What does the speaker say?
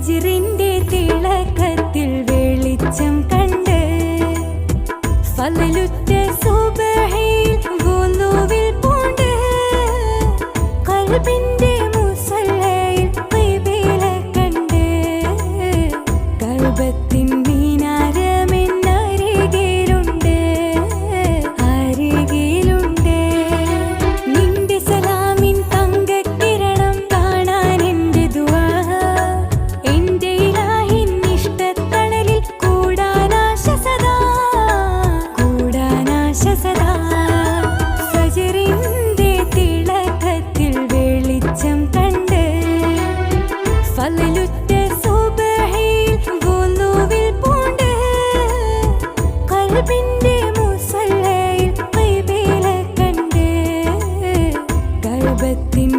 ഫജ്റിന്റെ തിളക്കത്തിൽ വെളിച്ചം കണ്ട് ഫളലുറ്റ സുബ്ഹിൽ വുളൂവിൽ പൂണ്ട് ഖൽബിന്റെ മുസല്ലയിൽ ഖിബല കണ്ട് കഅബത്തിൻ മിനാരമെന്നരികിലുണ്ട് അരികിലുണ്ട് നിന്റെ സലാമിൻ തങ്കക്കിരണം കാണാൻ എൻ്റെ ദുആ എൻ്റെ ഇലാഹിൻ ഇഷ്ടത്തണലിൽ കൂടാനാശ സദാ ഫജ്റിന്റെ തിളക്കത്തിൽ വെളിച്ചം കണ്ട് ഫളലുറ്റ സുബ്ഹിൽ വുളൂവിൽ പൂണ്ട് ഖൽബിന്റെ മുസല്ലയിൽ ഖിബല കണ്ട് കഅബത്തിൻ